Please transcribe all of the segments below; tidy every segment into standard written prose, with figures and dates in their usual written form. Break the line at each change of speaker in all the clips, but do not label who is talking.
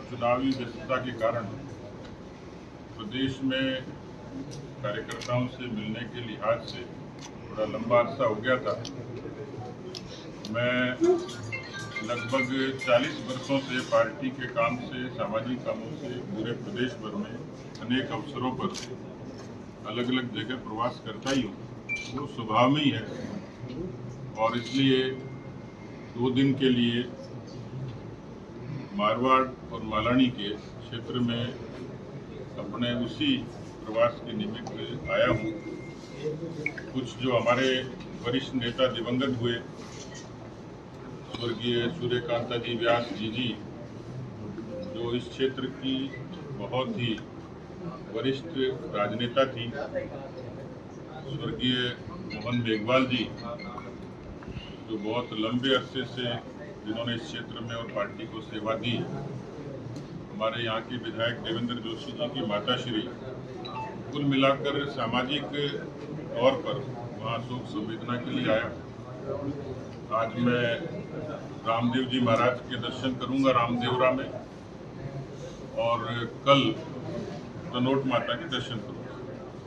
चुनावी व्यस्तता के कारण प्रदेश में कार्यकर्ताओं से मिलने के लिहाज से थोड़ा लंबा अरसा हो गया था। मैं लगभग 40 वर्षों से पार्टी के काम से, सामाजिक कामों से पूरे प्रदेश भर में अनेक अवसरों पर अलग अलग जगह प्रवास करता ही हूँ। वो स्वभाव में ही है और इसलिए 2 दिन के लिए मारवाड़ और मालानी के क्षेत्र में अपने उसी प्रवास के निमित्त आया हूँ। कुछ जो हमारे वरिष्ठ नेता दिवंगत हुए स्वर्गीय सूर्यकांता जी व्यास जी जो इस क्षेत्र की बहुत ही वरिष्ठ राजनेता थी, स्वर्गीय मोहन मेघवाल जी जो बहुत लंबे अरसे से जिन्होंने इस क्षेत्र में और पार्टी को सेवा दी, हमारे यहाँ के विधायक देवेंद्र जोशी जी की माताश्री, कुल मिलाकर सामाजिक तौर पर वहाँ शोक संवेदना के लिए आया। आज मैं रामदेव जी महाराज के दर्शन करूंगा रामदेवरा में और कल तनोट माता के दर्शन करूंगा।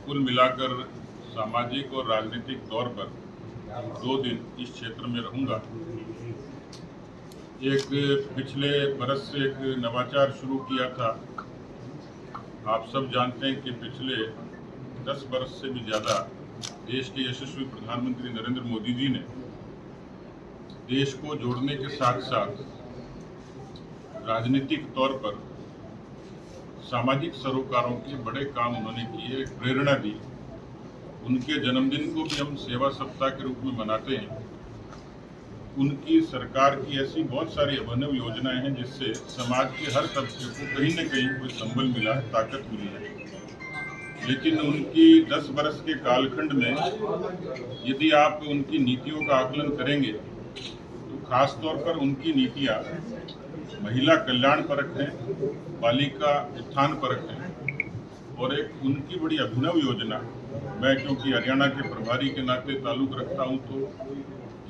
कुल मिलाकर सामाजिक और राजनीतिक तौर पर 2 दिन इस क्षेत्र में रहूंगा। एक पिछले बरस से एक नवाचार शुरू किया था। आप सब जानते हैं कि पिछले 10 बरस से भी ज़्यादा देश के यशस्वी प्रधानमंत्री नरेंद्र मोदी जी ने देश को जोड़ने के साथ साथ राजनीतिक तौर पर सामाजिक सरोकारों के बड़े काम उन्होंने किए, एक प्रेरणा दी। उनके जन्मदिन को भी हम सेवा सप्ताह के रूप में मनाते हैं। उनकी सरकार की ऐसी बहुत सारी अभिनव योजनाएं हैं जिससे समाज के हर तबके को कहीं न कहीं कोई संबल मिला है, ताकत मिली है। लेकिन उनकी 10 बरस के कालखंड में यदि आप उनकी नीतियों का आकलन करेंगे तो खास तौर पर उनकी नीतियां महिला कल्याण परक हैं, बालिका उत्थान परक हैं और एक उनकी बड़ी अभिनव योजना, मैं क्योंकि हरियाणा के प्रभारी के नाते ताल्लुक रखता हूं, तो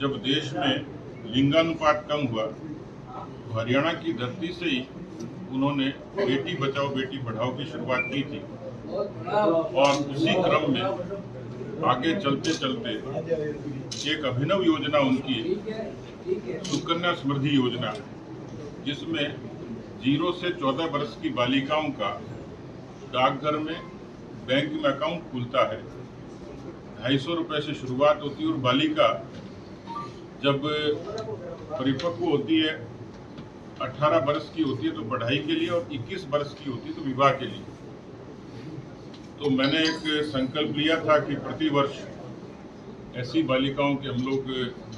जब देश में लिंगानुपात कम हुआ तो हरियाणा की धरती से ही उन्होंने बेटी बचाओ बेटी पढ़ाओ की शुरुआत की थी और उसी क्रम में आगे चलते चलते एक अभिनव योजना उनकी सुकन्या समृद्धि योजना, जिसमें 0 से 14 वर्ष की बालिकाओं का डाकघर में बैंक में अकाउंट खुलता है। 250 रुपये से शुरुआत होती है और बालिका जब परिपक्व होती है, 18 वर्ष की होती है तो पढ़ाई के लिए और 21 वर्ष की होती है तो विवाह के लिए। तो मैंने एक संकल्प लिया था कि प्रति वर्ष ऐसी बालिकाओं के हम लोग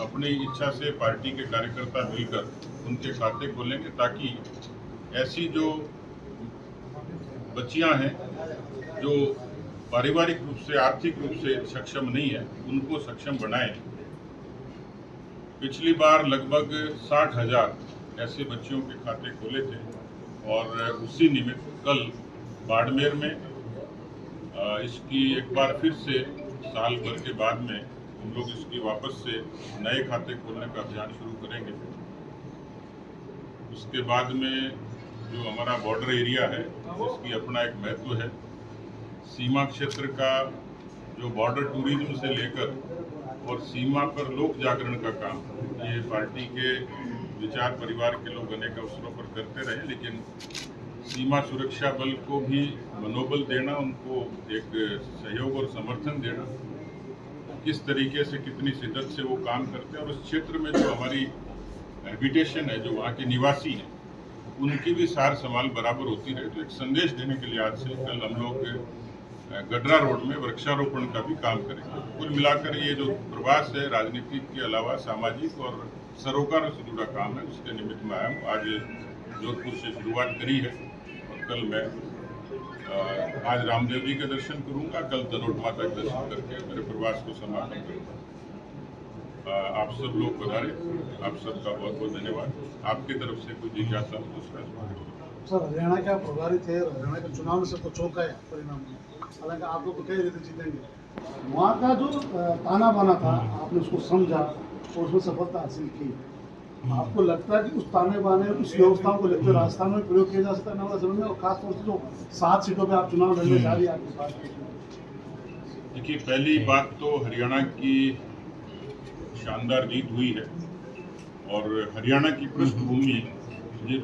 अपनी इच्छा से पार्टी के कार्यकर्ता मिलकर उनके खाते खोलेंगे, ताकि ऐसी जो बच्चियां हैं जो पारिवारिक रूप से, आर्थिक रूप से सक्षम नहीं है, उनको सक्षम बनाएं। पिछली बार लगभग 60,000 ऐसे बच्चियों के खाते खोले थे और उसी निमित्त कल बाड़मेर में इसकी एक बार फिर से साल भर के बाद में हम लोग इसकी वापस से नए खाते खोलने का अभियान शुरू करेंगे। उसके बाद में जो हमारा बॉर्डर एरिया है इसकी अपना एक महत्व है। सीमा क्षेत्र का जो बॉर्डर टूरिज्म से लेकर और सीमा पर लोक जागरण का काम, ये पार्टी के विचार परिवार के लोग अनेक अवसरों पर करते रहे, लेकिन सीमा सुरक्षा बल को भी मनोबल देना, उनको एक सहयोग और समर्थन देना, किस तरीके से कितनी शिद्दत से वो काम करते हैं और उस क्षेत्र में जो हमारी हैबिटेशन है, जो वहाँ के निवासी हैं, उनकी भी सार संभाल बराबर होती रहे। तो एक संदेश देने के लिए आज से कल हम लोग गडरा रोड में वृक्षारोपण का भी काम करेंगे। कुल मिलाकर ये जो प्रवास है राजनीति के अलावा सामाजिक और सरोकारों से जुड़ा काम है, उसके निमित्त में आया हूँ। आज जोधपुर से शुरुआत करी है और कल मैं आज रामदेव जी के दर्शन करूंगा, कल तनोट माता के दर्शन करके मेरे प्रवास को समापन करूंगा। आप सब लोग पधारे, आप सबका बहुत बहुत धन्यवाद। आपकी तरफ से कोई जिज्ञासा हो दूसरा
सर, हरियाणा के आप प्रभारी थे, हरियाणा के चुनाव में सबको चौंका है परिणाम में, हालांकि आप लोग तो कई रीति जीतेंगे। वहाँ का जो ताना बाना था आपने उसको समझा और उसमें सफलता हासिल की। आपको लगता है कि उस ताने बाने उस व्यवस्थाओं को लेकर राजस्थान में प्रयोग किया जा सकता है आने वाले समय में, और खासतौर से जो 7 सीटों पे आप चुनाव लड़ने जा रही है आपकी पार्टी?
देखिए, पहली बात तो हरियाणा की शानदार जीत हुई है और हरियाणा की पृष्ठभूमि ये